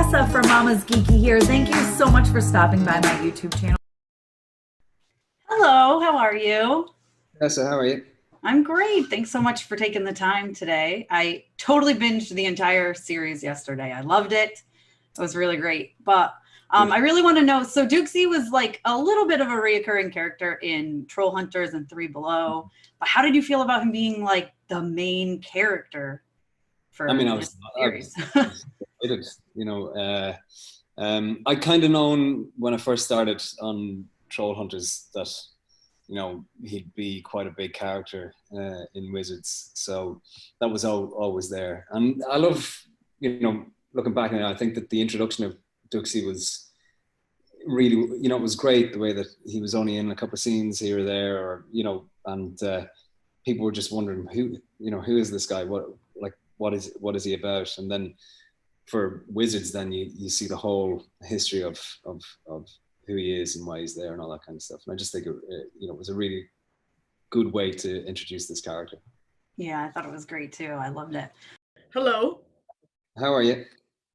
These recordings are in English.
Tessa from Mama's Geeky here. Thank you so much for stopping by my YouTube channel. Hello, how are you? Tessa, how are you? I'm great. Thanks so much for taking the time today. I totally binged the entire series yesterday. I loved it. It was really great. But I really want to know, so Douxie was like a little bit of a reoccurring character in Troll Hunters and Three Below. But how did you feel about him being like the main character for this series? I kind of known when I first started on Troll Hunters that he'd be quite a big character in Wizards, so that was always there. And I love, looking back now, I think that the introduction of Douxie was really, it was great the way that he was only in a couple of scenes here or there, and people were just wondering who is this guy? What is he about? And then for Wizards, then you see the whole history of who he is and why he's there and all that kind of stuff. And I just think it was a really good way to introduce this character. Yeah, I thought it was great too. I loved it. Hello. How are you?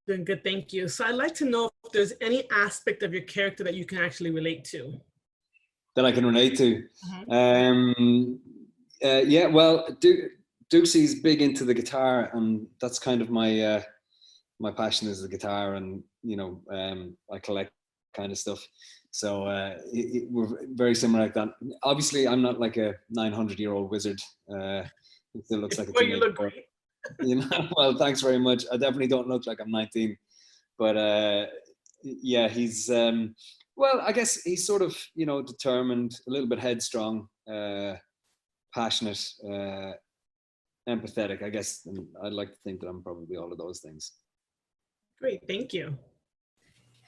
Doing good, thank you. So I'd like to know if there's any aspect of your character that you can actually relate to. That I can relate to. Well, Douxie's big into the guitar, and that's kind of my my passion is the guitar, and I collect kind of stuff. So we're very similar like that. Obviously, I'm not like a 900-year-old wizard. It still looks like a teenager. You look great. Well, thanks very much. I definitely don't look like I'm 19, but yeah, he's well, I guess he's sort of determined, a little bit headstrong, passionate, empathetic, I guess. And I'd like to think that I'm probably all of those things. Great, thank you.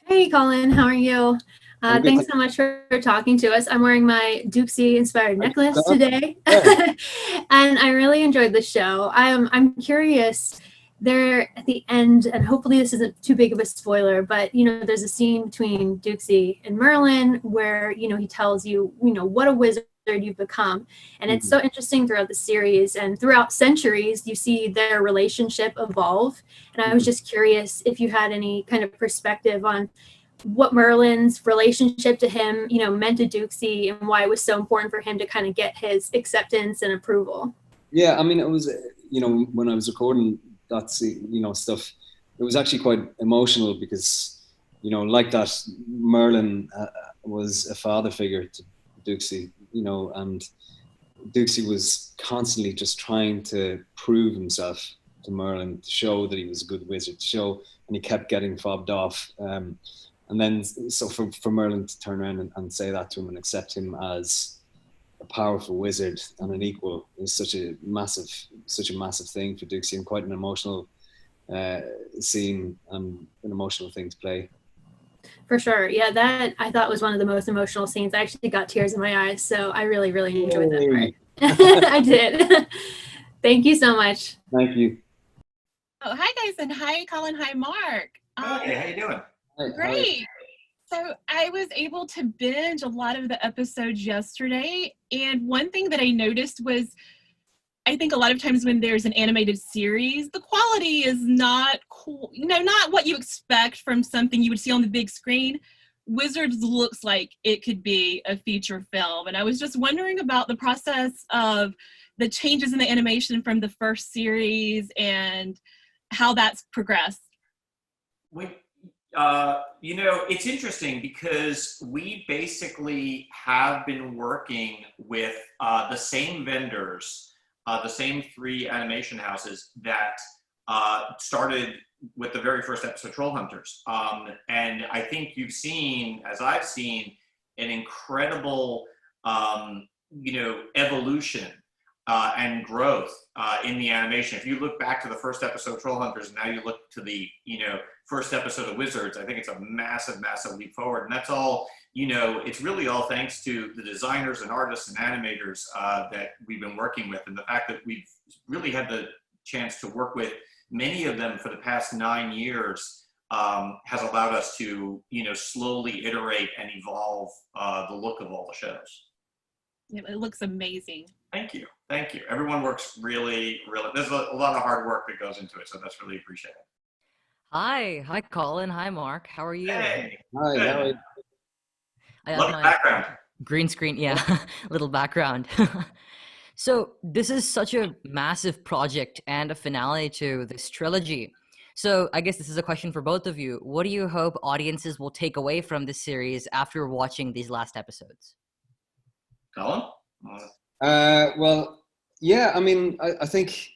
Hey, Colin, how are you? Thanks so much for talking to us. I'm wearing my Douxie inspired necklace today, and I really enjoyed the show. I'm curious, there at the end, and hopefully this isn't too big of a spoiler, but there's a scene between Douxie and Merlin where he tells you what a wizard you've become, and it's so interesting throughout the series and throughout centuries you see their relationship evolve. And I was just curious if you had any kind of perspective on what Merlin's relationship to him meant to Douxie and why it was so important for him to kind of get his acceptance and approval. Yeah, I mean, it was when I was recording that stuff, it was actually quite emotional because like that, Merlin was a father figure to Douxie, and Douxie was constantly just trying to prove himself to Merlin, to show that he was a good wizard, and he kept getting fobbed off. And then, so for Merlin to turn around and say that to him and accept him as a powerful wizard and an equal is such a massive thing for Douxie, and quite an emotional scene and an emotional thing to play. For sure. Yeah, that I thought was one of the most emotional scenes. I actually got tears in my eyes, so I really, really enjoyed that part. I did. Thank you so much. Thank you. Oh, hi guys, and hi Colin, hi Mark. Hey, how you doing? Great. So I was able to binge a lot of the episodes yesterday, and one thing that I noticed was I think a lot of times when there's an animated series, the quality is not cool, not what you expect from something you would see on the big screen. Wizards looks like it could be a feature film. And I was just wondering about the process of the changes in the animation from the first series and how that's progressed. It's interesting because we basically have been working with the same vendors, the same 3 animation houses that started with the very first episode, Troll Hunters. And I think you've seen, as I've seen, an incredible, evolution and growth in the animation. If you look back to the first episode, Troll Hunters, and now you look to the, first episode of Wizards, I think it's a massive, massive leap forward. And that's all, it's really all thanks to the designers and artists and animators that we've been working with. And the fact that we've really had the chance to work with many of them for the past 9 years has allowed us to, slowly iterate and evolve the look of all the shows. It looks amazing. Thank you. Thank you. Everyone works really, really, there's a lot of hard work that goes into it. So that's really appreciated. Hi, Colin. Hi, Mark. How are you? Hey, Hi, how are you? I have love the my background. green screen. Yeah, little background. So this is such a massive project and a finale to this trilogy. So I guess this is a question for both of you. What do you hope audiences will take away from this series after watching these last episodes? Colin? Well, yeah, I mean, I think,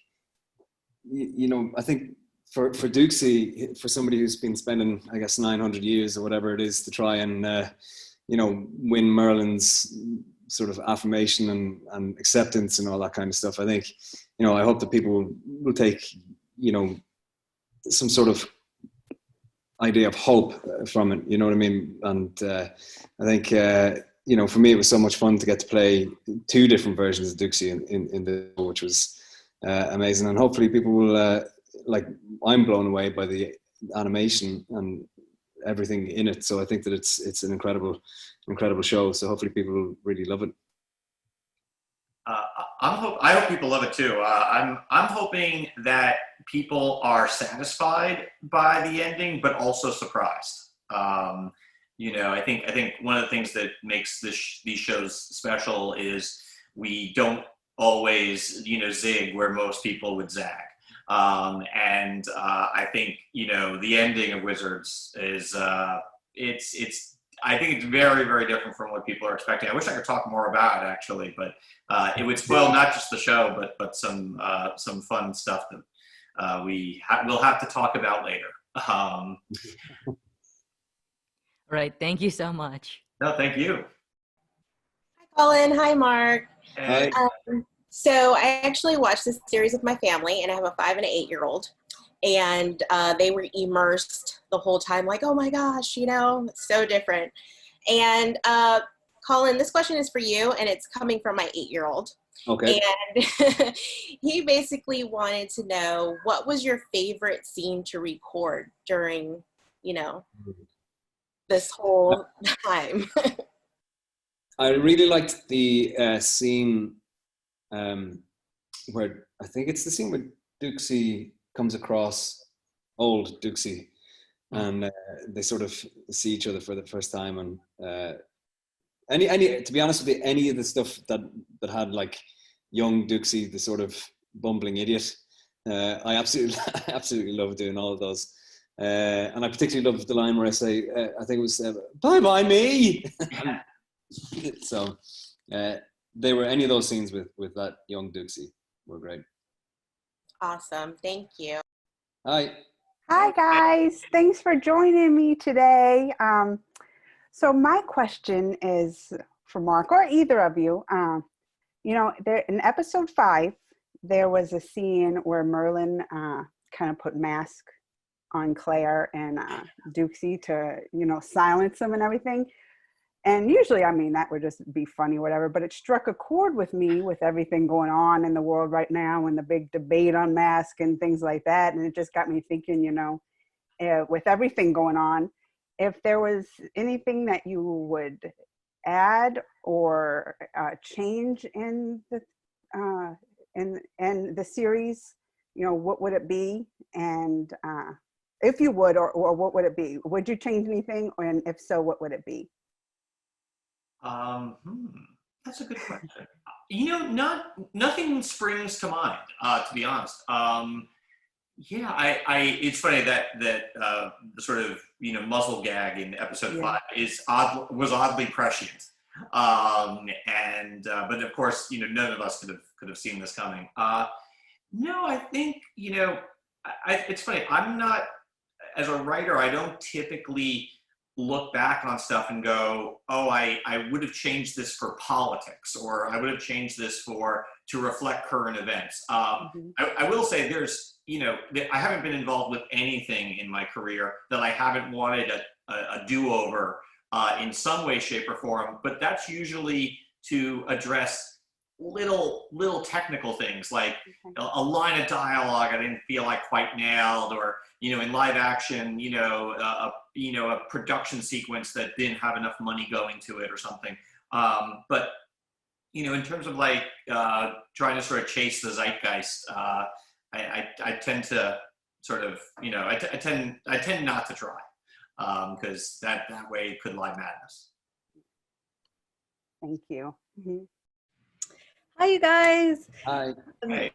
I think for Douxie, for somebody who's been spending, I guess, 900 years or whatever it is to try and, win Merlin's sort of affirmation and acceptance and all that kind of stuff, I think, I hope that people will take, some sort of idea of hope from it, you know what I mean? And I think, for me, it was so much fun to get to play two different versions of Douxie in the show, which was amazing. And hopefully people will, I'm blown away by the animation and everything in it. So I think that it's an incredible show. So hopefully people will really love it. I hope people love it too. I'm hoping that people are satisfied by the ending, but also surprised. I think one of the things that makes these shows special is we don't always zig where most people would zag. I think the ending of Wizards is I think it's very, very different from what people are expecting. I wish I could talk more about it, actually, but it would spoil not just the show, but some fun stuff that we'll have to talk about later. Right. Thank you so much. No, thank you. Hi, Colin. Hi, Mark. Hey. So I actually watched this series with my family, and I have a 5 and an 8-year-old. And they were immersed the whole time, like, oh my gosh, it's so different. And Colin, this question is for you, and it's coming from my 8-year-old. Okay. And he basically wanted to know, what was your favorite scene to record during, this whole time? I really liked the scene where, I think it's the scene where Douxie comes across old Douxie, and they sort of see each other for the first time. And any to be honest with you, any of the stuff that had like young Douxie, the sort of bumbling idiot, I absolutely love doing all of those. And I particularly love the line where I say, I think it was, bye me. So they were, any of those scenes with that young Douxie were great. Awesome. Thank you. Hi. Hi, guys. Thanks for joining me today. So my question is for Mark or either of you. There in episode 5, there was a scene where Merlin kind of put mask on Claire and Douxie to, silence them and everything. And usually, that would just be funny, whatever, but it struck a chord with me with everything going on in the world right now and the big debate on mask and things like that. And it just got me thinking, with everything going on, if there was anything that you would add or change in the series, what would it be? And if you would, or what would it be? Would you change anything? And if so, what would it be? That's a good question. Nothing springs to mind, to be honest. It's funny that the sort of muzzle gag in episode 5 was oddly prescient, but of course none of us could have seen this coming. No, I think it's funny. I'm not, as a writer, I don't typically look back on stuff and go, oh, I would have changed this for politics, or I would have changed this to reflect current events. I will say there's, I haven't been involved with anything in my career that I haven't wanted a do-over in some way, shape, or form, but that's usually to address little technical things, like a line of dialogue I didn't feel like quite nailed, or in live action, a production sequence that didn't have enough money going to it or something. But in terms of trying to sort of chase the zeitgeist, I tend to sort of, you know, I tend not to try, because that way could lie madness. Thank you. Hi, you guys. Hi. Hey.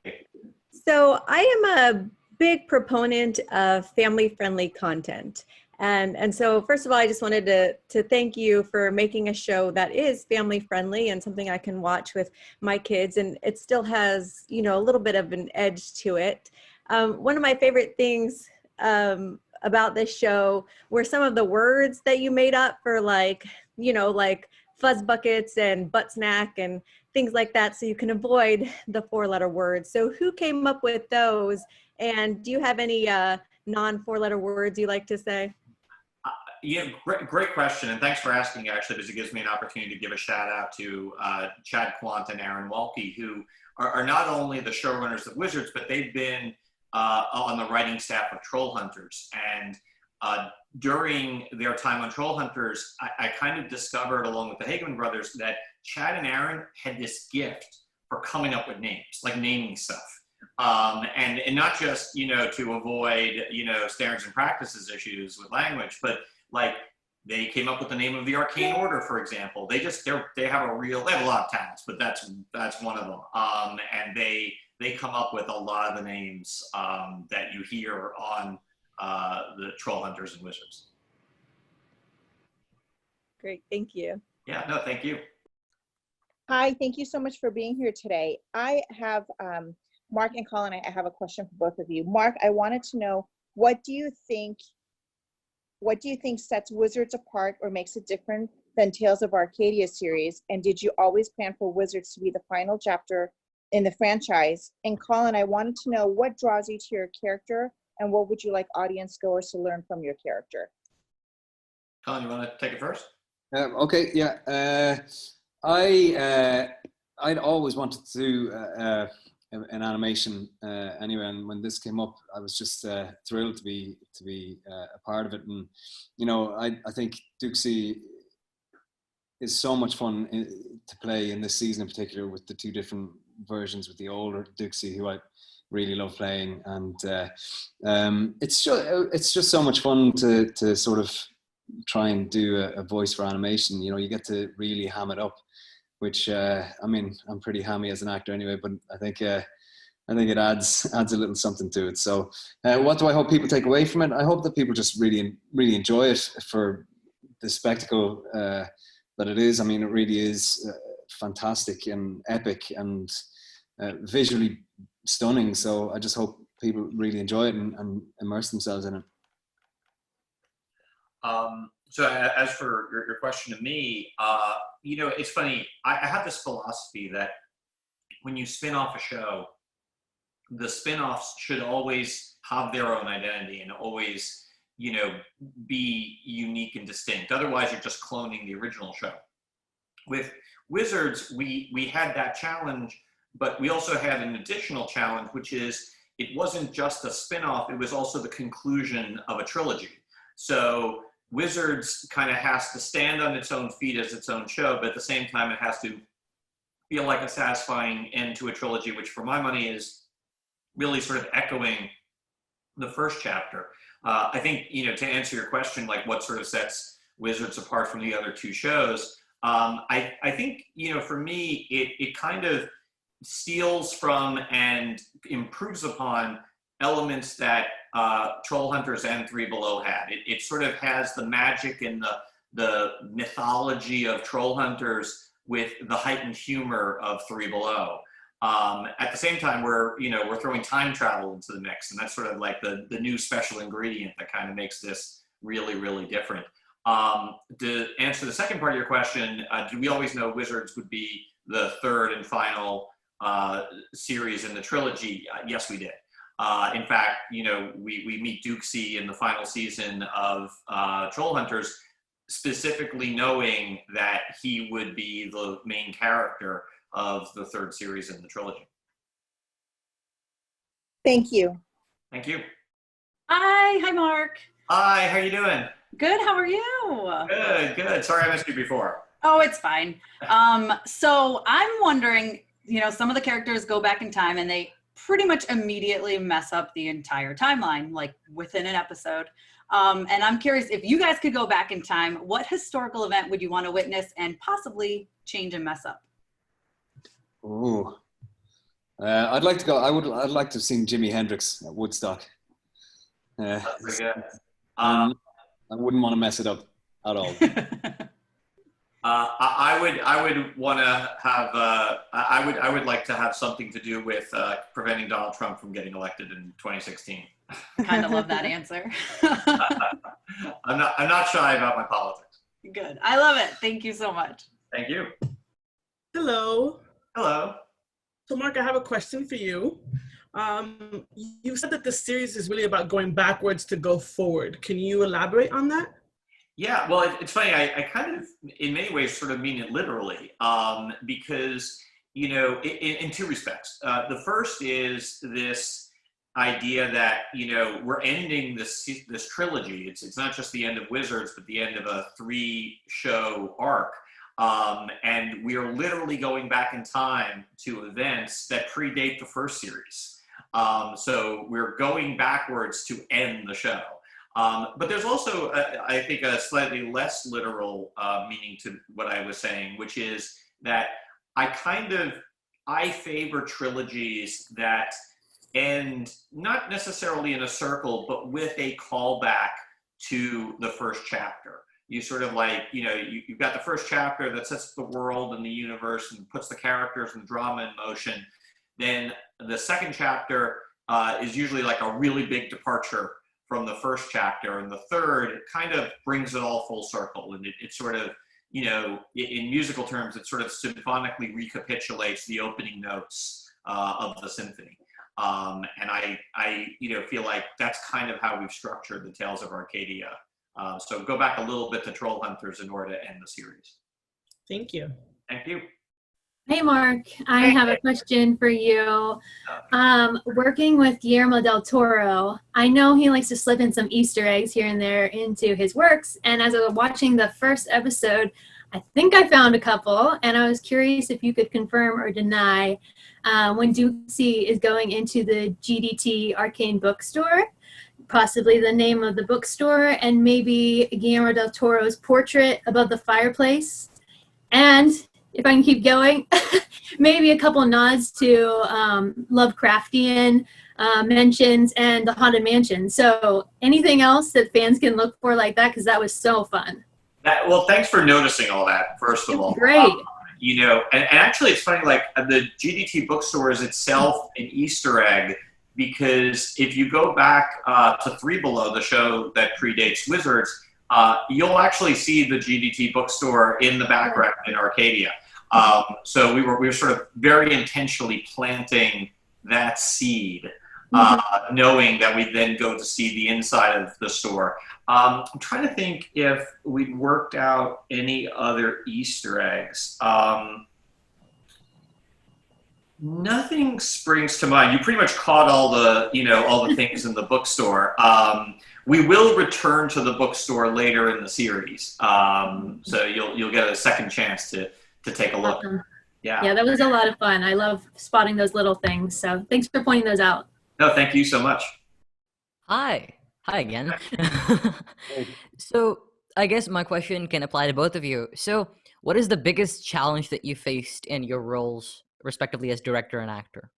So I am a big proponent of family-friendly content. And so first of all, I just wanted to thank you for making a show that is family-friendly and something I can watch with my kids. And it still has, you know, a little bit of an edge to it. One of my favorite things about this show were some of the words that you made up for, like, you know, like fuzz buckets and butt snack and things like that, so you can avoid the 4-letter words. So who came up with those? And do you have any non-4-letter words you like to say? Yeah, great question, and thanks for asking, actually, because it gives me an opportunity to give a shout out to Chad Quant and Aaron Walke, who are not only the showrunners of Wizards, but they've been on the writing staff of Trollhunters. And during their time on Trollhunters, I kind of discovered, along with the Hageman brothers, that Chad and Aaron had this gift for coming up with names, like naming stuff. And not just, you know, to avoid, you know, standards and practices issues with language, but like they came up with the name of the Arcane Order, for example. They have a lot of talents, but that's one of them. And they come up with a lot of the names that you hear on the Trollhunters and Wizards. Great, thank you. Yeah, no, thank you. Hi, thank you so much for being here today. I have, Mark and Colin, I have a question for both of you. Mark, I wanted to know, what do you think sets Wizards apart or makes it different than Tales of Arcadia series? And did you always plan for Wizards to be the final chapter in the franchise? And Colin, I wanted to know, what draws you to your character and what would you like audience goers to learn from your character? Colin, you want to take it first? Okay, yeah. I'd always wanted to do an animation anyway, and when this came up, I was just thrilled to be a part of it. And you know, I think Douxie is so much fun to play in this season in particular, with the 2 different versions, with the older Douxie, who I really love playing, and it's just so much fun to sort of try and do a voice for animation. You know, you get to really ham it up, which I mean, I'm pretty hammy as an actor anyway, but I think it adds a little something to it. So what do I hope people take away from it? I hope that people just really enjoy it for the spectacle that it is. I mean, it really is fantastic and epic and visually stunning. So I just hope people really enjoy it and immerse themselves in it. So as for your question to me, you know, it's funny. I have this philosophy that when you spin off a show, the spin-offs should always have their own identity and always, you know, be unique and distinct. Otherwise, you're just cloning the original show. With Wizards, we had that challenge, but we also had an additional challenge, which is it wasn't just a spin-off, it was also the conclusion of a trilogy. So Wizards kind of has to stand on its own feet as its own show, but at the same time, it has to feel like a satisfying end to a trilogy, which for my money is really sort of echoing the first chapter. I think, you know, to answer your question, like what sort of sets Wizards apart from the other 2 shows, I think, you know, for me, it kind of steals from and improves upon elements that Trollhunters and Three Below had. It sort of has the magic and the mythology of Trollhunters with the heightened humor of Three Below. At the same time, we're throwing time travel into the mix, and that's sort of like the new special ingredient that kind of makes this really, really different. To answer the second part of your question, do we always know Wizards would be the 3rd and final series in the trilogy? Yes, we did. In fact, you know, we meet Douxie in the final season of Trollhunters, specifically knowing that he would be the main character of the 3rd series in the trilogy. Thank you. Thank you. Hi, Mark. Hi, how you doing? Good, how are you? Good. Sorry I missed you before. Oh, it's fine. So I'm wondering, you know, some of the characters go back in time and they pretty much immediately mess up the entire timeline, like within an episode. And I'm curious, if you guys could go back in time, what historical event would you want to witness and possibly change and mess up? Ooh. I'd like to go. I'd like to have seen Jimi Hendrix at Woodstock. I wouldn't want to mess it up at all. I would want to have. I would like to have something to do with preventing Donald Trump from getting elected in 2016. I kind of love that answer. I'm not shy about my politics. Good. I love it. Thank you so much. Thank you. Hello. Hello. So Mark, I have a question for you. You said that the series is really about going backwards to go forward. Can you elaborate on that? Yeah, well, it's funny. I kind of, in many ways, sort of mean it literally, because, you know, in two respects. The first is this idea that, you know, we're ending this trilogy. It's not just the end of Wizards, but the end of a 3-show arc. And we are literally going back in time to events that predate the first series. So we're going backwards to end the show. But there's also, I think, a slightly less literal meaning to what I was saying, which is that I favor trilogies that end not necessarily in a circle, but with a callback to the first chapter. You sort of like, you know, you've got the first chapter that sets the world and the universe and puts the characters and the drama in motion. Then the second chapter is usually like a really big departure from the first chapter, and the third kind of brings it all full circle, and it sort of, you know, in musical terms, it sort of symphonically recapitulates the opening notes of the symphony. And I you know, feel like that's kind of how we've structured the Tales of Arcadia. So go back a little bit to Troll Hunters in order to end the series. Thank you. Thank you. Hey, Mark, I have a question for you. Working with Guillermo del Toro, I know he likes to slip in some Easter eggs here and there into his works. And as I was watching the first episode, I think I found a couple. And I was curious if you could confirm or deny when Douxie is going into the GDT Arcane Bookstore, possibly the name of the bookstore, and maybe Guillermo del Toro's portrait above the fireplace. And if I can keep going, maybe a couple nods to Lovecraftian mentions and the Haunted Mansion. So anything else that fans can look for like that? Because that was so fun. Well, thanks for noticing all that, first of all. Great. You know, and actually it's funny, like the GDT bookstore is itself an Easter egg, because if you go back to Three Below, the show that predates Wizards, you'll actually see the GDT bookstore in the background in Arcadia. So we were sort of very intentionally planting that seed, knowing that we'd then go to see the inside of the store. I'm trying to think if we'd worked out any other Easter eggs. Nothing springs to mind. You pretty much caught all the things in the bookstore. We will return to the bookstore later in the series, so you'll get a second chance to take a look. Awesome. Yeah, that was a lot of fun. I love spotting those little things. So thanks for pointing those out. No, thank you so much. Hi again. So I guess my question can apply to both of you. So what is the biggest challenge that you faced in your roles, respectively, as director and actor?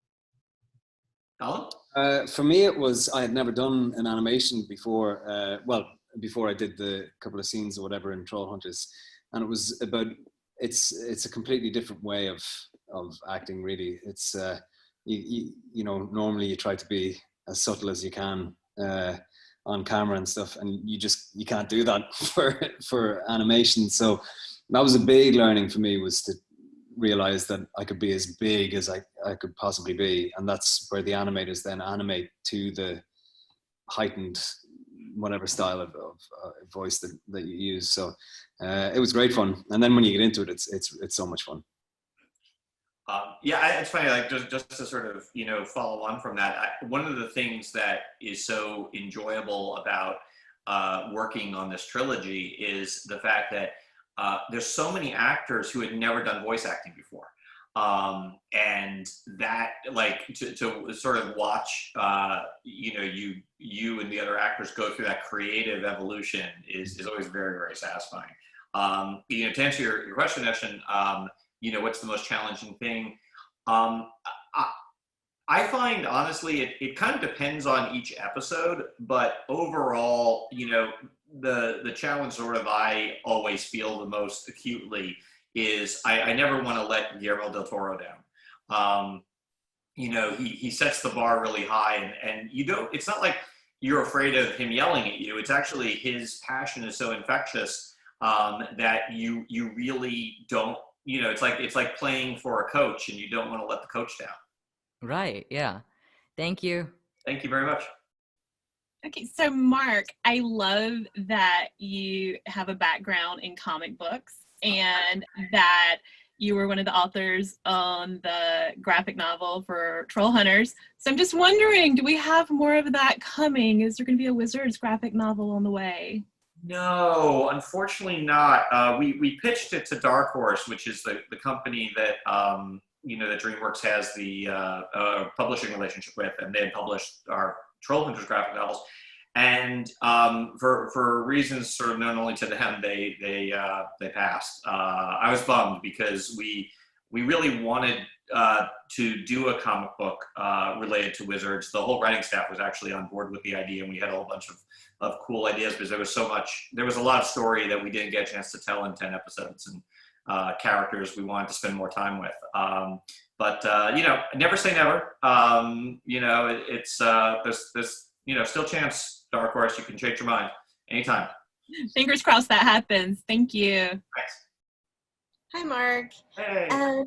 Colin? For me, it was, I had never done an animation before, before I did the couple of scenes or whatever in Troll Hunters. And it was about, it's a completely different way of acting, really. It's, you know, normally you try to be as subtle as you can on camera and stuff, and you can't do that for animation. So that was a big learning for me, was to realize that I could be as big as I could possibly be, and that's where the animators then animate to the heightened whatever style of voice that you use. So it was great fun, and then when you get into it, it's so much fun. Yeah, it's funny, like just to sort of, you know, follow on from that, one of the things that is so enjoyable about working on this trilogy is the fact that there's so many actors who had never done voice acting before. And that, like, to sort of watch, you know, you and the other actors go through that creative evolution is always very, very satisfying. You know, to answer your question, you know, what's the most challenging thing? I find, honestly, it kind of depends on each episode, but overall, you know, the challenge sort of I always feel the most acutely is I never want to let Guillermo del Toro down. You know, he sets the bar really high, and you don't, it's not like you're afraid of him yelling at you. It's actually his passion is so infectious that you really don't, you know, it's like playing for a coach and you don't want to let the coach down. Right. Yeah. Thank you. Thank you very much. Okay, so Mark, I love that you have a background in comic books and that you were one of the authors on the graphic novel for Troll Hunters. So I'm just wondering, do we have more of that coming? Is there going to be a Wizards graphic novel on the way? No, unfortunately not. We pitched it to Dark Horse, which is the company that you know, that DreamWorks has the publishing relationship with, and they had published our Troll Hunters graphic novels. And for reasons sort of known only to them, they passed. I was bummed because we really wanted to do a comic book related to Wizards. The whole writing staff was actually on board with the idea, and we had a whole bunch of cool ideas because there was a lot of story that we didn't get a chance to tell in 10 episodes, and characters we wanted to spend more time with. But you know, never say never. You know, it's there's you know, still chance, Dark Horse, you can change your mind anytime. Fingers crossed that happens. Thank you. Thanks. Hi, Mark. Hey.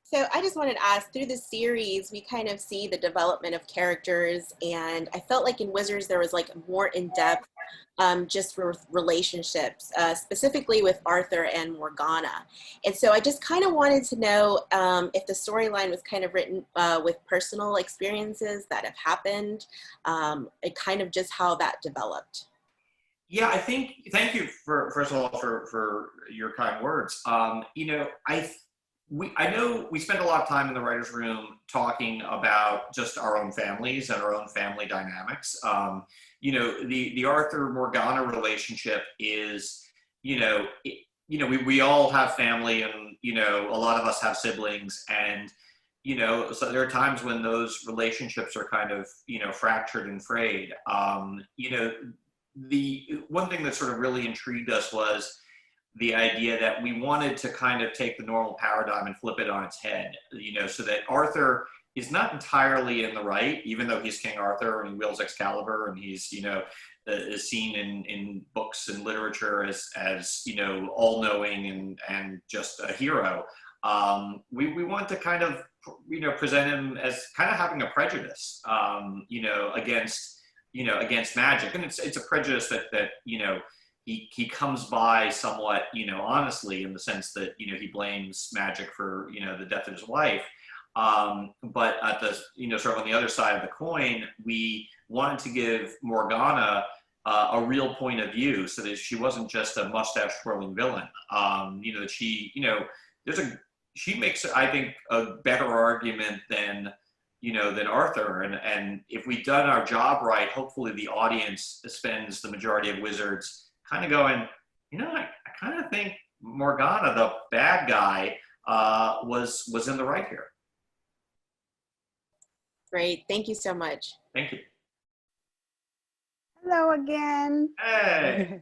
So I just wanted to ask, through the series, we kind of see the development of characters, and I felt like in Wizards there was like more in-depth just for relationships, specifically with Arthur and Morgana. And so I just kind of wanted to know if the storyline was kind of written with personal experiences that have happened, and kind of just how that developed. Yeah, I think, thank you for, first of all, for your kind words. You know, I know we spend a lot of time in the writer's room talking about just our own families and our own family dynamics. You know, the Arthur-Morgana relationship is, you know, we all have family, and, you know, a lot of us have siblings, and, you know, so there are times when those relationships are kind of, you know, fractured and frayed. You know, the one thing that sort of really intrigued us was the idea that we wanted to kind of take the normal paradigm and flip it on its head, you know, so that Arthur is not entirely in the right, even though he's King Arthur and he wields Excalibur and he's, you know, is seen in books and literature as you know, all-knowing and just a hero. We want to kind of, you know, present him as kind of having a prejudice, you know, against magic. And it's a prejudice that you know, he comes by somewhat, you know, honestly, in the sense that, you know, he blames magic for, you know, the death of his wife. But at the, you know, sort of on the other side of the coin, we wanted to give Morgana a real point of view, so that she wasn't just a mustache twirling villain. You know, that she, you know, she makes, I think, a better argument than, you know, than Arthur. And if we've done our job right, hopefully the audience spends the majority of Wizards kind of going, you know, I kind of think Morgana, the bad guy, was in the right here. Great, thank you so much. Thank you. Hello again. Hey.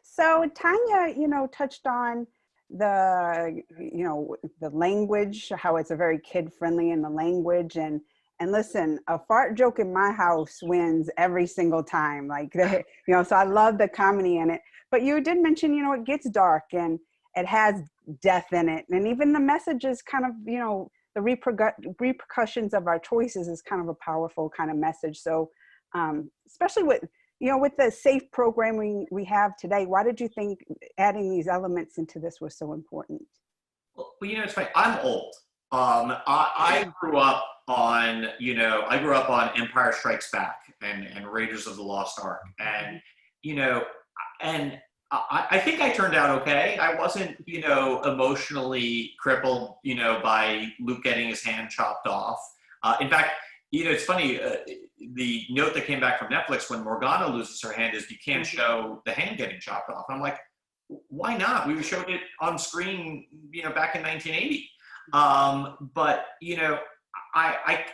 So Tanya, you know, touched on the, you know, the language, how it's a very kid-friendly in the language, and listen, a fart joke in my house wins every single time. Like, you know, so I love the comedy in it. But you did mention, you know, it gets dark and it has death in it, and even the message is kind of, you know, the repercussions of our choices is kind of a powerful kind of message. So especially with, you know, with the safe programming we have today, why did you think adding these elements into this was so important? Well, you know, it's funny. I'm old. I grew up on, you know, Empire Strikes Back and Raiders of the Lost Ark, and, you know, and I think I turned out okay. I wasn't, emotionally crippled, by Luke getting his hand chopped off. In fact, it's funny, the note that came back from Netflix when Morgana loses her hand is you can't show the hand getting chopped off. I'm like, why not? We showed it on screen, back in 1980. But,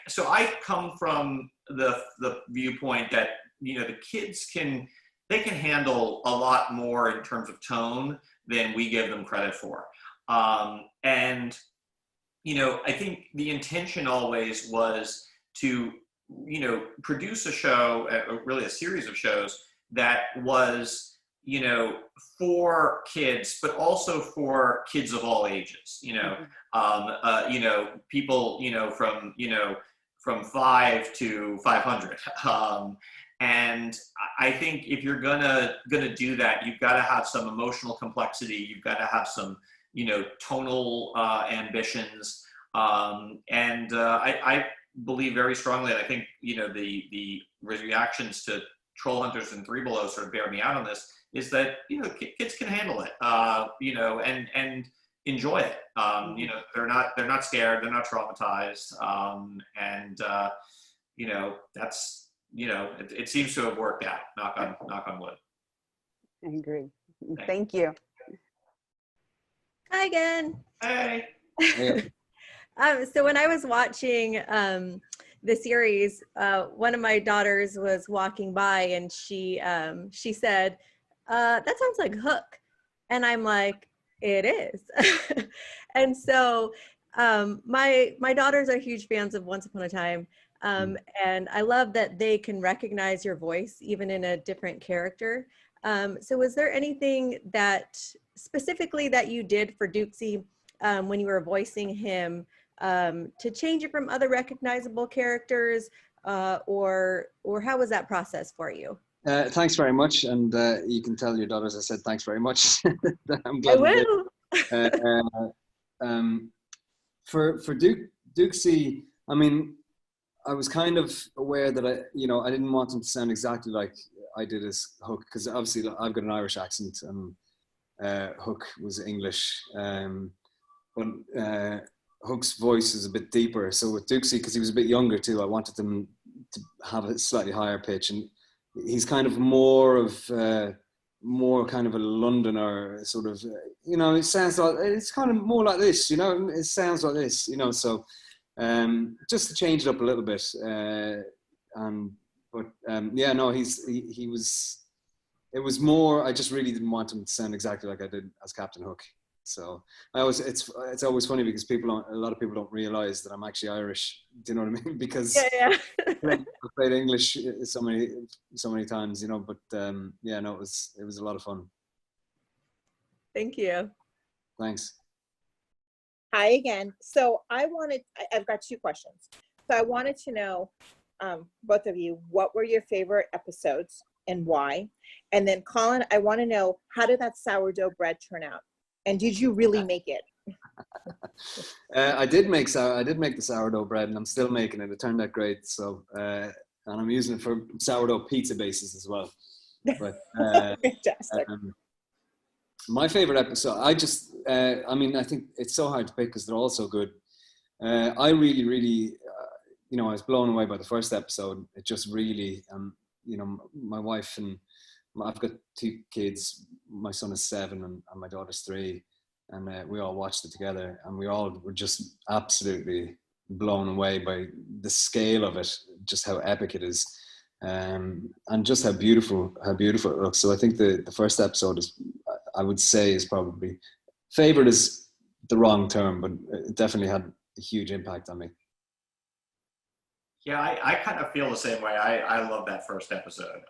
so I come from the viewpoint that, the kids can handle a lot more in terms of tone than we give them credit for. And, I think the intention always was to, produce a show, really a series of shows that was, for kids, but also for kids of all ages, people, from 5 to 500. And I think if you're gonna do that, you've got to have some emotional complexity. You've got to have some, tonal ambitions. I believe very strongly, and I think the reactions to Troll Hunters and Three Below sort of bear me out on this, is that kids can handle it, and enjoy it. They're not scared, they're not traumatized, that's. It seems to have worked out. Knock on wood. I agree. Thank you. Hi again. Hey. So when I was watching the series, one of my daughters was walking by and she said, "That sounds like Hook," and I'm like, "It is." And so my daughters are huge fans of Once Upon a Time. And I love that they can recognize your voice even in a different character. So was there anything that specifically that you did for Douxie when you were voicing him to change it from other recognizable characters, or how was that process for you? Thanks very much, and you can tell your daughters I said thanks very much. I'm I glad will. For Douxie, I mean, I was kind of aware that I didn't want him to sound exactly like I did as Hook, because obviously I've got an Irish accent and Hook was English, but Hook's voice is a bit deeper. So with Douxie, because he was a bit younger too, I wanted him to have a slightly higher pitch, and he's kind of more kind of a Londoner sort of, it sounds like, it's kind of more like this, it sounds like this, so. Just to change it up a little bit, it was more, I just really didn't want him to sound exactly like I did as Captain Hook. So it's always funny because a lot of people don't realize that I'm actually Irish. Do you know what I mean? Because yeah. I played English so many times, but it was a lot of fun. Thank you. Thanks. Hi again. So I've got 2 questions. So I wanted to know, both of you, what were your favorite episodes and why? And then Colin, I want to know, how did that sourdough bread turn out? And did you really make it? I did make the sourdough bread, and I'm still making it. It turned out great. So, and I'm using it for sourdough pizza bases as well. But fantastic. My favorite episode, I think it's so hard to pick because they're all so good. I really, really, I was blown away by the first episode. It just really, my wife and I've got 2 kids. My son is 7 and my daughter's 3. And we all watched it together, and we all were just absolutely blown away by the scale of it, just how epic it is. And just how beautiful it looks. So I think the first episode I would say is probably, favorite is the wrong term, but it definitely had a huge impact on me. Yeah, I kind of feel the same way. I love that first episode.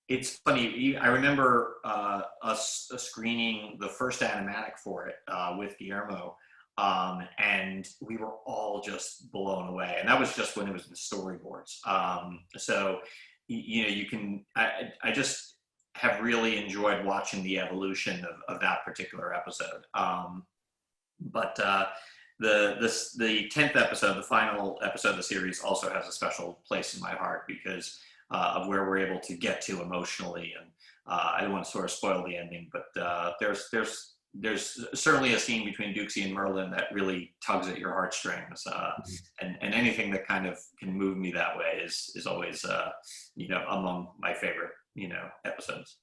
It's funny. I remember us screening the first animatic for it with Guillermo. And we were all just blown away, and that was just when it was in storyboards. So, I just have really enjoyed watching the evolution of that particular episode. But the 10th episode, the final episode of the series, also has a special place in my heart because of where we're able to get to emotionally. And I don't want to sort of spoil the ending, but there's certainly a scene between Douxie and Merlin that really tugs at your heartstrings, and anything that kind of can move me that way is always among my favorite episodes.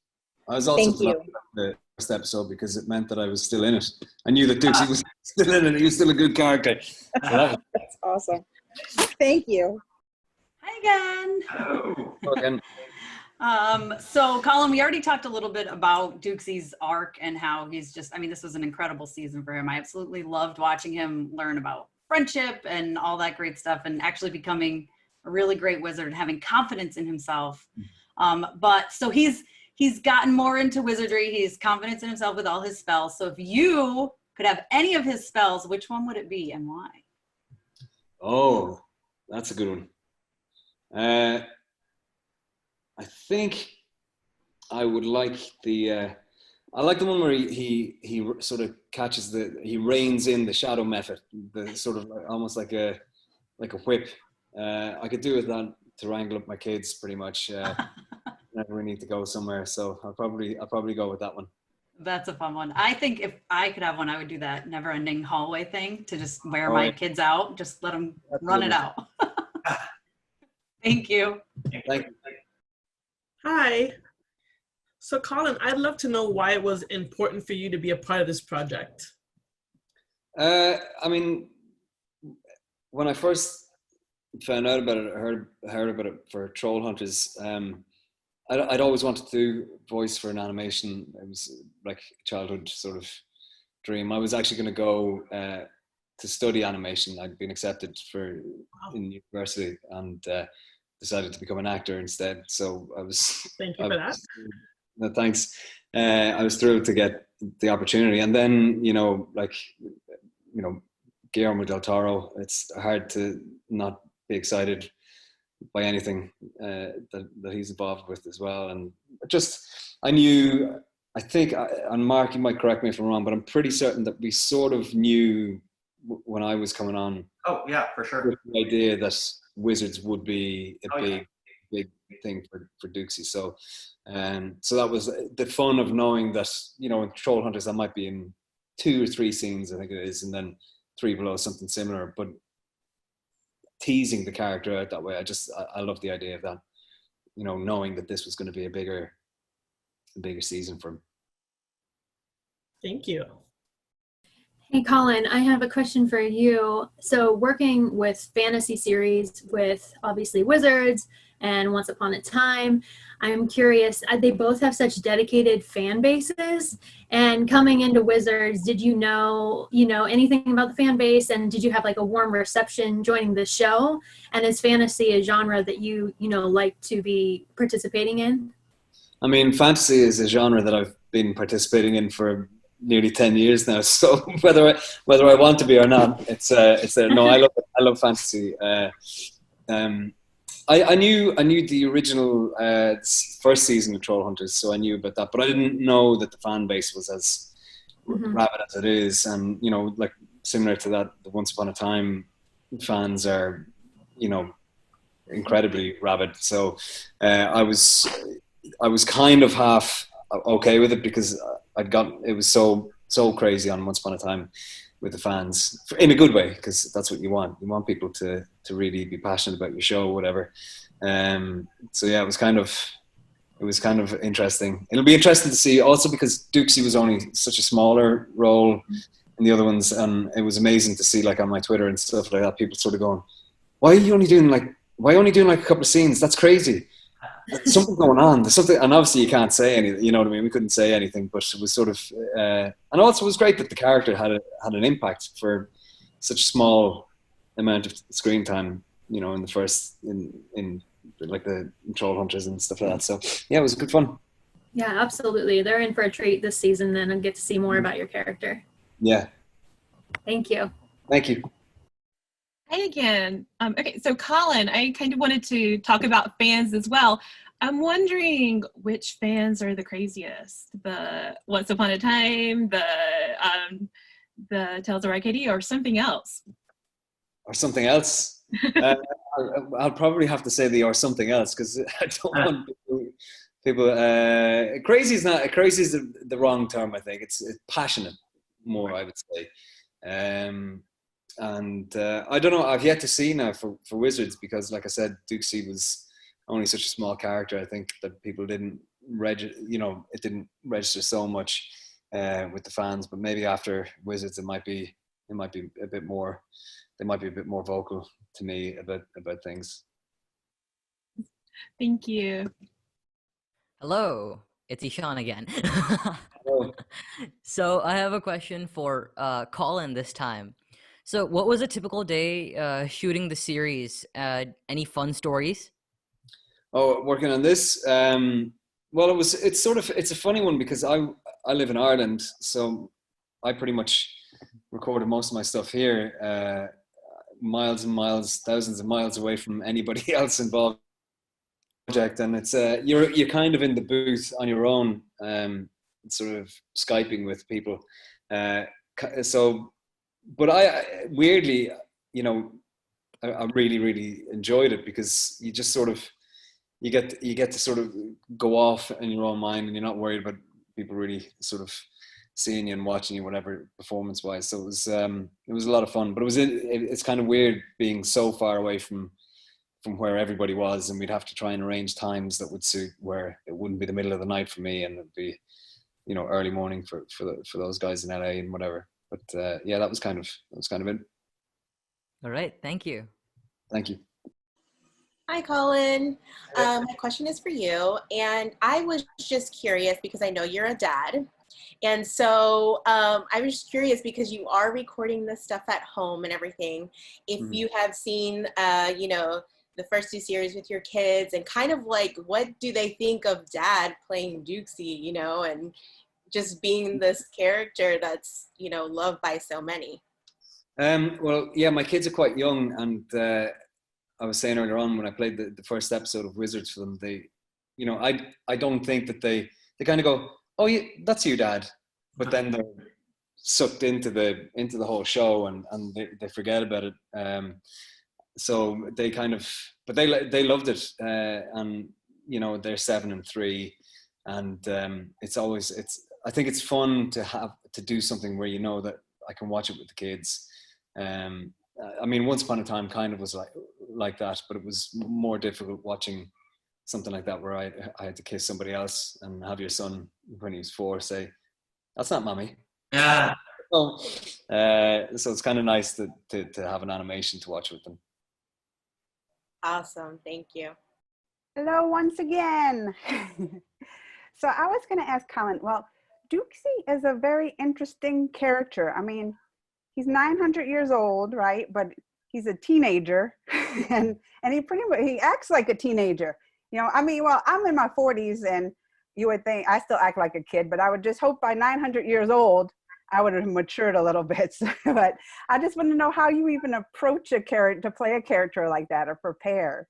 I was also Thank you. glad the first episode because it meant that I was still in it. I knew that Douxie was still in it. He was still a good character. So That's awesome. Thank you. Hi again. Oh. again, So Colin, we already talked a little bit about Douxie's arc and how he's just, I mean, this was an incredible season for him. I absolutely loved watching him learn about friendship and all that great stuff and actually becoming a really great wizard and having confidence in himself. But so he's gotten more into wizardry. He's confident in himself with all his spells. So if you could have any of his spells, which one would it be and why? oh, that's a good one. I think I would like I like the one where he sort of catches he reins in the shadow method, the sort of almost like a whip. I could do with that to wrangle up my kids pretty much whenever we need to go somewhere. So I'll probably go with that one. That's a fun one. I think if I could have one, I would do that never ending hallway thing to just wear my kids out, just let them run it out. Thank you. Thank you. Hi. So Colin, I'd love to know why it was important for you to be a part of this project. I mean, when I first found out about it, I heard about it for Troll Hunters. I'd always wanted to do voice for an animation. It was like a childhood sort of dream. I was actually going to go to study animation. I'd been accepted in university and decided to become an actor instead. So I was. Thank you for that. No, thanks. I was thrilled to get the opportunity, and then Guillermo del Toro. It's hard to not be excited by anything that he's involved with as well. And just, I think, and Mark, you might correct me if I'm wrong, but I'm pretty certain that we sort of knew when I was coming on. Oh yeah, for sure. The idea that Wizards would be a big thing for Douxie. So that was the fun of knowing that, in Troll Hunters, I might be in 2 or 3 scenes, I think it is, and then 3 below, something similar, but teasing the character out that way. I love the idea of that, knowing that this was going to be a bigger season for him. Thank you. Hey, Colin, I have a question for you. So working with fantasy series with obviously Wizards and Once Upon a Time, I'm curious, they both have such dedicated fan bases, and coming into Wizards, did you know anything about the fan base, and did you have like a warm reception joining the show? And is fantasy a genre that you like to be participating in? I mean, fantasy is a genre that I've been participating in for nearly 10 years now. So whether I want to be or not, it's there. No, I love fantasy. I knew the original first season of Troll Hunters, so I knew about that, but I didn't know that the fan base was as rabid as it is. And like similar to that, the Once Upon a Time fans are, incredibly rabid. So I was kind of half okay with it because it was so crazy on Once Upon a Time with the fans in a good way, because that's what you want. You want people to really be passionate about your show or whatever. So yeah, it was kind of interesting. It'll be interesting to see also because Douxie was only such a smaller role in the other ones, and it was amazing to see, like on my Twitter and stuff like that, people sort of going, why only doing like a couple of scenes? That's crazy. There's something going on. There's something, and obviously you can't say anything. You know what I mean? We couldn't say anything, but it was sort of, and also it was great that the character had an impact for such a small amount of screen time. In the first in like the Troll Hunters and stuff like that. So yeah, it was good fun. Yeah, absolutely. They're in for a treat this season then, and get to see more about your character. Yeah. Thank you. Thank you. Hi again. Okay, so Colin, I kind of wanted to talk about fans as well. I'm wondering which fans are the craziest? The Once Upon a Time, the Tales of Arcadia, or something else? Or something else? I'll probably have to say or something else, because I don't want people crazy is the wrong term. I think it's passionate more, I would say. And I don't know, I've yet to see now for Wizards, because like I said, Douxie was only such a small character. I think that people didn't it didn't register so much with the fans, but maybe after Wizards it might be a bit more, they might be a bit more vocal to me about things. Thank you. Hello, it's Ishan again. Hello. So I have a question for Colin this time. So what was a typical day shooting the series? Any fun stories? Oh, working on this? Well, it's a funny one, because I live in Ireland, so I pretty much recorded most of my stuff here, miles and miles, thousands of miles away from anybody else involved in the project. And it's you're kind of in the booth on your own, sort of Skyping with people. But I weirdly, I really, really enjoyed it, because you just sort of, you get to sort of go off in your own mind, and you're not worried about people really sort of seeing you and watching you, whatever, performance wise. So it was a lot of fun, but it's kind of weird being so far away from where everybody was, and we'd have to try and arrange times that would suit, where it wouldn't be the middle of the night for me, and it'd be, early morning for those guys in LA and whatever. But yeah, that was kind of it. All right, thank you. Thank you. Hi, Colin. My question is for you. And I was just curious, because I know you're a dad. And so I was just curious, because you are recording this stuff at home and everything, if you have seen, the first two series with your kids, and kind of like, what do they think of Dad playing Douxie, and just being this character that's, loved by so many? Well, yeah, my kids are quite young, and I was saying earlier on, when I played the first episode of Wizards for them, they, I don't think that they kind of go, oh, yeah, that's you, Dad, but then they're sucked into the whole show, and they forget about it. So they kind of, but they loved it, and they're 7 and 3, and I think it's fun to do something where that I can watch it with the kids. I mean, Once Upon a Time kind of was like that, but it was more difficult watching something like that, where I had to kiss somebody else, and have your son, when he was 4, say, "That's not mommy." Yeah. So it's kind of nice to have an animation to watch with them. Awesome. Thank you. Hello once again. So I was going to ask Colin, well, Douxie is a very interesting character. I mean, he's 900 years old, right? But he's a teenager, and he acts like a teenager. I mean, well, I'm in my 40s, and you would think I still act like a kid, but I would just hope by 900 years old, I would have matured a little bit. But I just want to know how you even approach a character, to play a character like that, or prepare.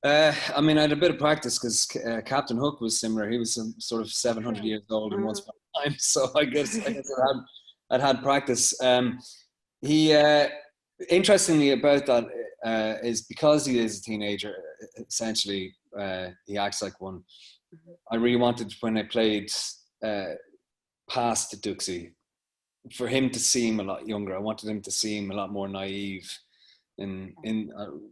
I mean, I had a bit of practice, because Captain Hook was similar. He was sort of 700 years old in Once Upon a Time, so I guess I'd had practice. He, interestingly about that, is because he is a teenager, essentially, he acts like one. I really wanted, when I played past Douxie, for him to seem a lot younger. I wanted him to seem a lot more naive in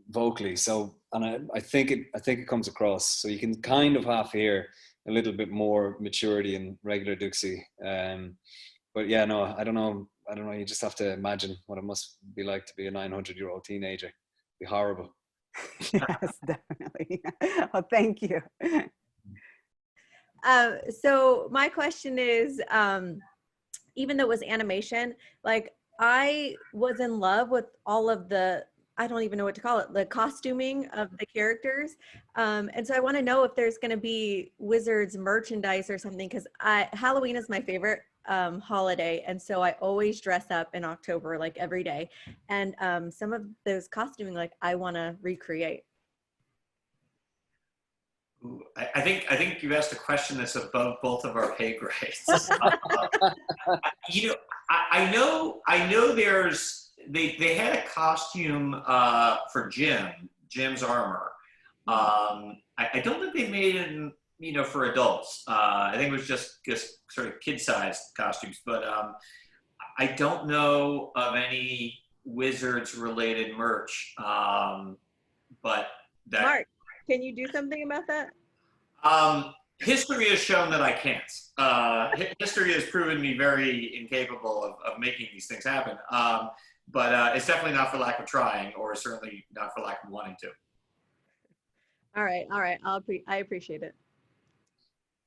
vocally. So, and I think it comes across. So you can kind of half hear a little bit more maturity in regular Douxie. But yeah, no, I don't know. You just have to imagine what it must be like to be a 900-year-old teenager. It'd be horrible. Yes, definitely. Well, thank you. So my question is, even though it was animation, like I was in love with all of the, I don't even know what to call it, the costuming of the characters. And so I want to know if there's going to be Wizards merchandise or something, because Halloween is my favorite holiday. And so I always dress up in October, like every day. And some of those costuming, like I want to recreate. I think you asked a question that's above both of our pay grades. I know they had a costume for Jim's armor. I don't think they made it, for adults. I think it was just sort of kid-sized costumes, but I don't know of any Wizards-related merch. But that Mark, can you do something about that? history has shown that I can't. History has proven me very incapable of making these things happen. But it's definitely not for lack of trying, or certainly not for lack of wanting to. All right. I appreciate it.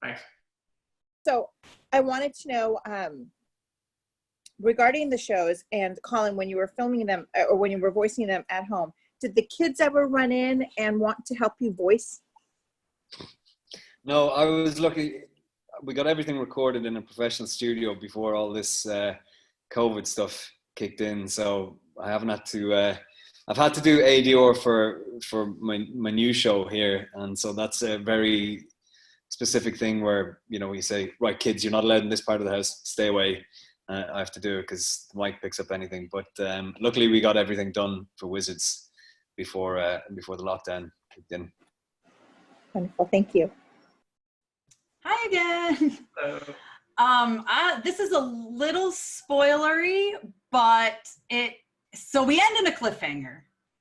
Thanks. So I wanted to know, regarding the shows, and Colin, when you were filming them or when you were voicing them at home, did the kids ever run in and want to help you voice? No, I was lucky. We got everything recorded in a professional studio before all this COVID stuff kicked in. So I haven't had to. I've had to do ADR for my new show here, and so that's a very specific thing where we say, right, kids, you're not allowed in this part of the house. Stay away. I have to do it because the mic picks up anything. But luckily, we got everything done for Wizards before the lockdown kicked in. Wonderful, thank you. Hi again. This is a little spoilery, but so we end in a cliffhanger,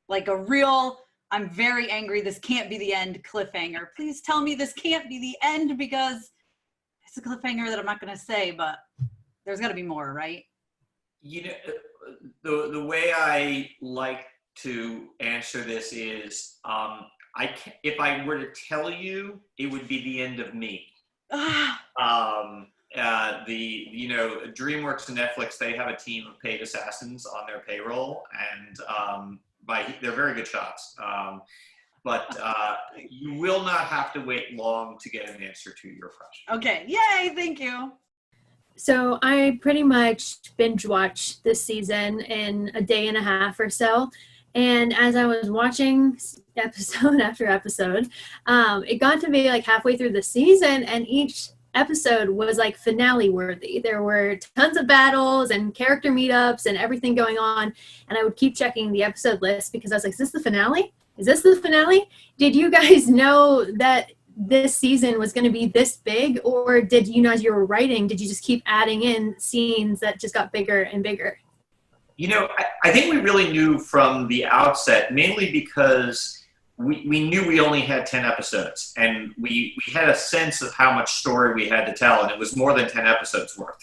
like a real, I'm very angry, this can't be the end cliffhanger. Please tell me this can't be the end, because it's a cliffhanger that I'm not going to say, but there's got to be more, right? The way I like to answer this is, if I were to tell you, it would be the end of me. DreamWorks and Netflix, they have a team of paid assassins on their payroll, and they're very good shots. But you will not have to wait long to get an answer to your question. Okay, yay, thank you. So I pretty much binge watched this season in a day and a half or so. And as I was watching episode after episode, it got to be like halfway through the season, and each episode was like finale worthy. There were tons of battles and character meetups and everything going on. And I would keep checking the episode list because I was like, is this the finale? Is this the finale? Did you guys know that this season was going to be this big? Or did you know, as you were writing, did you just keep adding in scenes that just got bigger and bigger? I think we really knew from the outset, mainly because we knew we only had 10 episodes, and we had a sense of how much story we had to tell, and it was more than 10 episodes worth.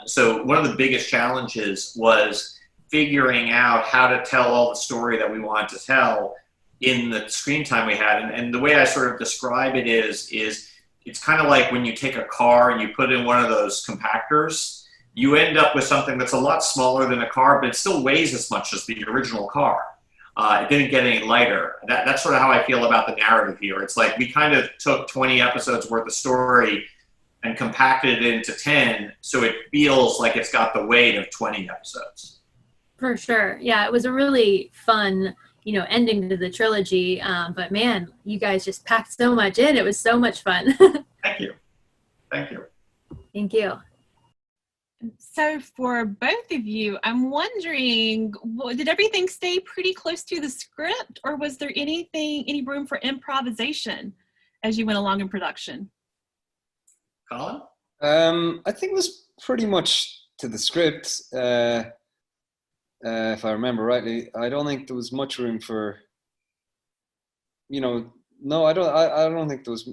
So one of the biggest challenges was figuring out how to tell all the story that we wanted to tell in the screen time we had. And the way I sort of describe it is it's kind of like when you take a car and you put it in one of those compactors, you end up with something that's a lot smaller than a car, but it still weighs as much as the original car. It didn't get any lighter. That's sort of how I feel about the narrative here. It's like we kind of took 20 episodes worth of story and compacted it into 10, so it feels like it's got the weight of 20 episodes. For sure. Yeah, it was a really fun, ending to the trilogy. But man, you guys just packed so much in. It was so much fun. Thank you. Thank you. Thank you. So for both of you, I'm wondering, did everything stay pretty close to the script, or was there any room for improvisation as you went along in production? Colin? I think it was pretty much to the script, if I remember rightly. I don't think there was much room for, no, I don't think there was.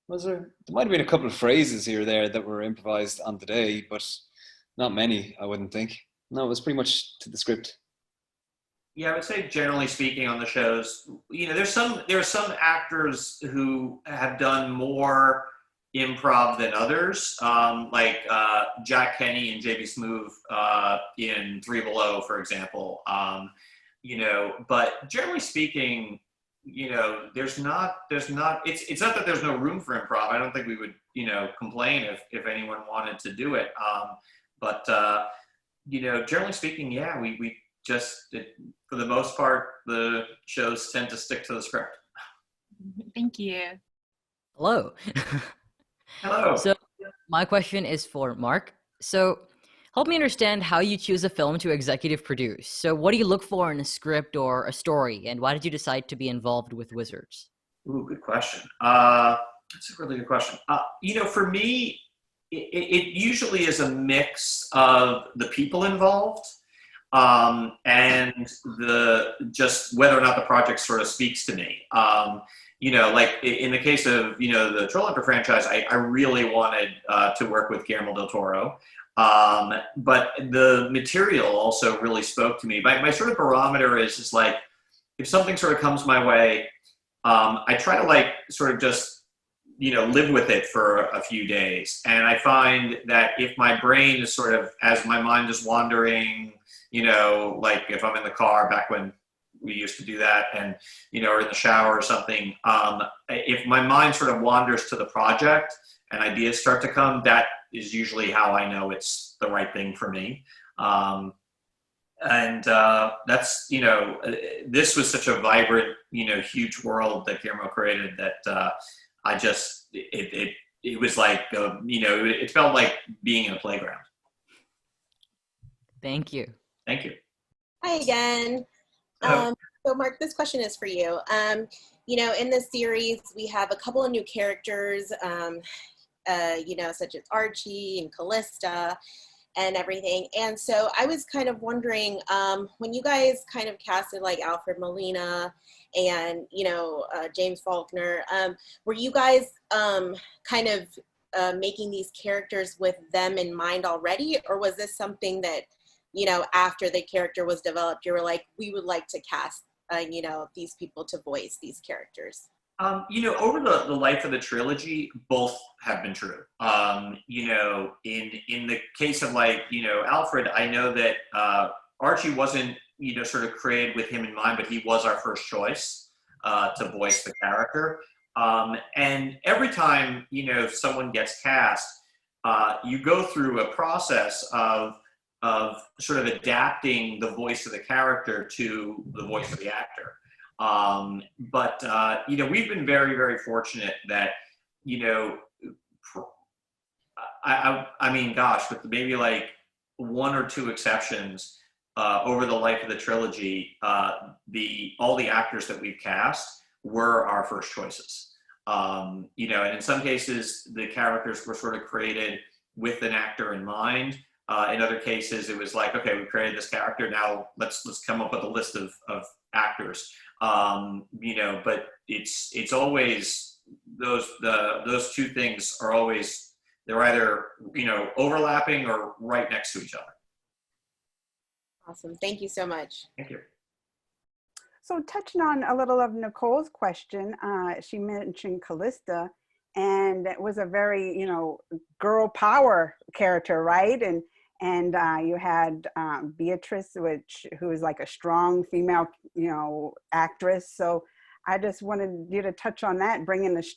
Was there? There might have been a couple of phrases here or there that were improvised on the day, but not many, I wouldn't think. No, it was pretty much to the script. Yeah, I would say generally speaking on the shows, there are some actors who have done more improv than others, like Jack Kenny and JB Smoove in Three Below, for example. But generally speaking, it's not that there's no room for improv. I don't think we would, complain if anyone wanted to do it. But generally speaking, yeah, we just, for the most part, the shows tend to stick to the script. Thank you. Hello. Hello. So my question is for Mark. So help me understand how you choose a film to executive produce. So what do you look for in a script or a story, and why did you decide to be involved with Wizards? Ooh, good question. That's a really good question. For me, it usually is a mix of the people involved and just whether or not the project sort of speaks to me. Like in the case of, the Trollhunter franchise, I really wanted to work with Guillermo del Toro. But the material also really spoke to me. My sort of barometer is just like, if something sort of comes my way, I try to sort of just, live with it for a few days. And I find that if my brain is sort of, as my mind is wandering, like if I'm in the car back when we used to do that and, or in the shower or something, if my mind sort of wanders to the project and ideas start to come, that is usually how I know it's the right thing for me. That's, this was such a vibrant, huge world that Guillermo created that it was like, it felt like being in a playground. Thank you. Thank you. Hi again. So Mark, this question is for you. In this series, we have a couple of new characters, such as Archie and Callista and everything. And so I was kind of wondering, when you guys kind of casted like Alfred Molina and, James Faulkner, were you guys kind of making these characters with them in mind already? Or was this something that, after the character was developed, you were like, we would like to cast, these people to voice these characters? Over the life of the trilogy, both have been true. In the case of Alfred, I know that Archie wasn't, sort of created with him in mind, but he was our first choice to voice the character. And every time, someone gets cast, you go through a process of sort of adapting the voice of the character to the voice of the actor. We've been very, very fortunate that, with maybe like one or two exceptions, over the life of the trilogy, all the actors that we've cast were our first choices. And in some cases, the characters were sort of created with an actor in mind. In other cases, it was like, okay, we created this character, now let's come up with a list of actors. But it's always those two things are always, they're either, overlapping or right next to each other. Awesome. Thank you so much. Thank you. So touching on a little of Nicole's question, she mentioned Callista, and it was a very, girl power character, right? And you had Beatrice, who is like a strong female, actress. So I just wanted you to touch on that, bringing these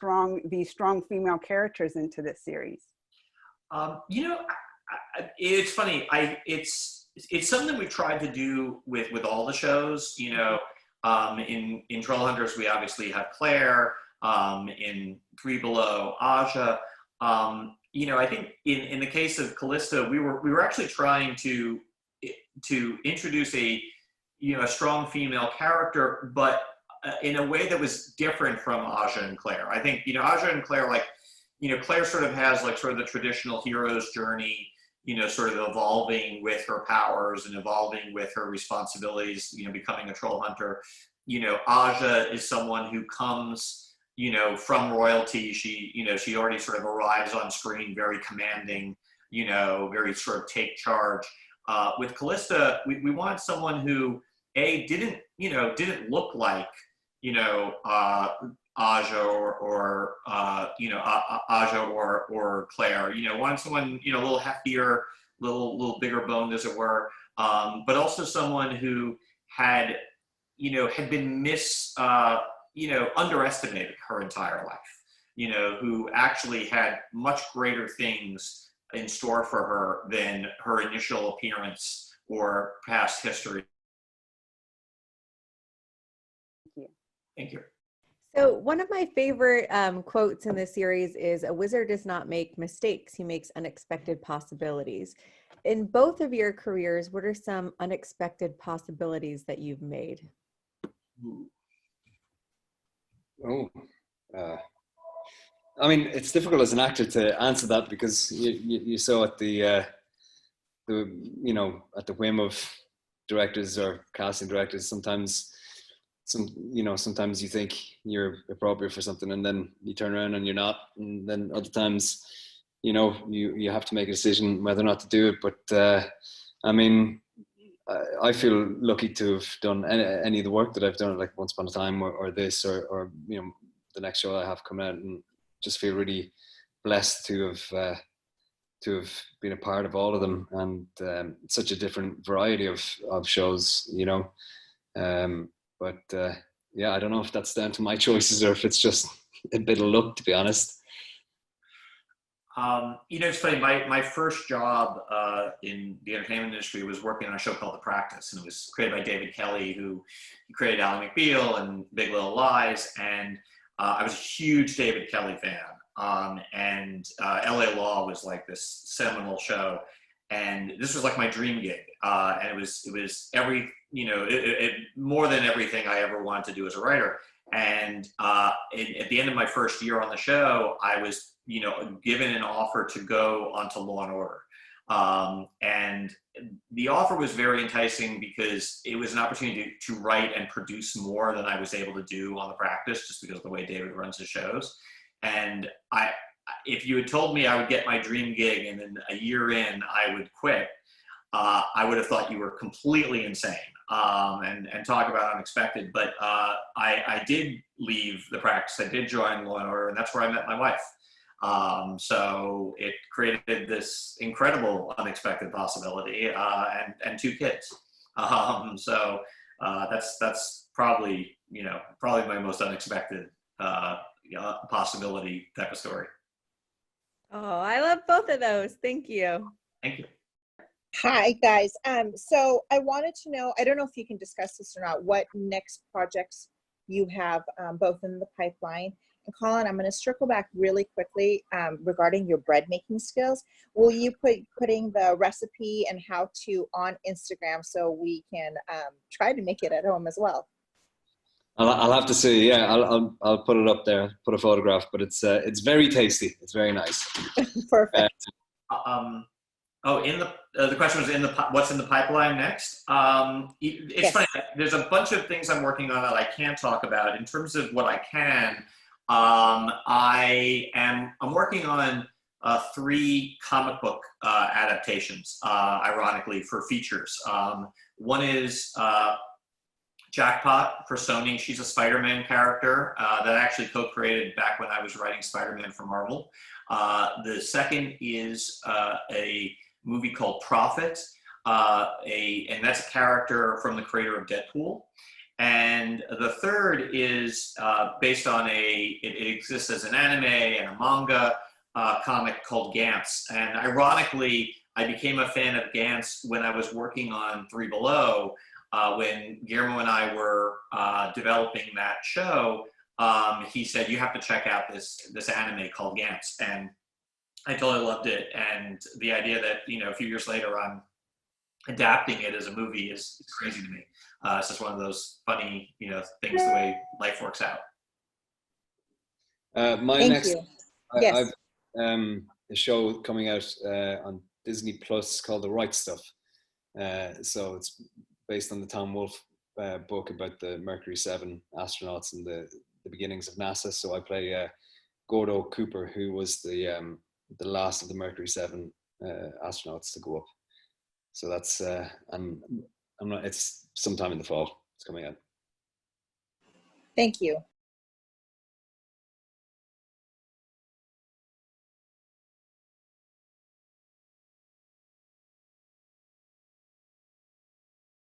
strong female characters into this series. It's funny. It's something we've tried to do with all the shows. In Trollhunters, we obviously have Claire. In Three Below, Aja. I think in the case of Callista, we were actually trying to introduce a strong female character, but in a way that was different from Aja and Claire. I think Aja and Claire, Claire sort of has sort of the traditional hero's journey, sort of evolving with her powers and evolving with her responsibilities, becoming a troll hunter. Aja is someone who comes from royalty. She already sort of arrives on screen very commanding, very sort of take charge. With Callista, we wanted someone who didn't look like Aja or Aja or Claire. Wanted someone a little heftier, little bigger boned, as it were, but also someone who had been underestimated her entire life. Who actually had much greater things in store for her than her initial appearance or past history. Thank you. So one of my favorite quotes in this series is, "A wizard does not make mistakes, he makes unexpected possibilities." in both of your careers, what are some unexpected possibilities that you've made? Oh, I mean, it's difficult as an actor to answer that because you saw at the you know, at the whim of directors or casting directors. Sometimes sometimes you think you're appropriate for something and then you turn around and you're not, and then other times, you know, you have to make a decision whether or not to do it. But I mean, I feel lucky to have done any of the work that I've done, like Once Upon a Time or this or you know, the next show I have coming out, and just feel really blessed to have been a part of all of them, and such a different variety of shows, you know. But yeah, I don't know if that's down to my choices or if it's just a bit of luck, to be honest. You know, it's funny, my first job in the entertainment industry was working on a show called The Practice, and it was created by David Kelly, who created Ally McBeal and Big Little Lies, and I was a huge David Kelly fan, and LA Law was like this seminal show, and this was like my dream gig, and it was every, you know, it more than everything I ever wanted to do as a writer. And at the end of my first year on the show, I was, you know, given an offer to go onto Law and Order. And the offer was very enticing because it was an opportunity to write and produce more than I was able to do on The Practice, just because of the way David runs his shows. And if you had told me I would get my dream gig and then a year in I would quit, I would have thought you were completely insane. And talk about unexpected. But I did leave The Practice. I did join Law and Order, and that's where I met my wife. So it created this incredible unexpected possibility, and 2 kids. So that's probably, you know, probably my most unexpected possibility type of story. Oh, I love both of those. Thank you. Thank you. Hi, guys. So I wanted to know, I don't know if you can discuss this or not, what next projects you have both in the pipeline. And Colin, I'm going to circle back really quickly regarding your bread making skills. Will you putting the recipe and how to on Instagram so we can try to make it at home as well? I'll have to see. Yeah, I'll put it up there. Put a photograph, but it's very tasty. It's very nice. Perfect. Oh, the question was what's in the pipeline next? It's Yes. funny. There's a bunch of things I'm working on that I can't talk about. In terms of what I can, I'm working on 3 comic book adaptations, ironically, for features. One is Jackpot for Sony. She's a Spider-Man character that I actually co-created back when I was writing Spider-Man for Marvel. The second is a movie called Prophet, and that's a character from the creator of Deadpool. And the third is based on it exists as an anime and a manga comic called Gantz. And ironically, I became a fan of Gantz when I was working on Three Below, when Guillermo and I were developing that show. He said, you have to check out this anime called Gantz. And I totally loved it. And the idea that, you know, a few years later I'm adapting it as a movie is crazy to me. It's just one of those funny, you know, things, the way life works out. Thank you. Yes. I've a show coming out on Disney Plus called The Right Stuff. So it's based on the Tom Wolfe book about the Mercury 7 astronauts and the beginnings of NASA. So I play Gordo Cooper, who was the last of the Mercury 7 astronauts to go up. So that's it's sometime in the fall. It's coming out. Thank you.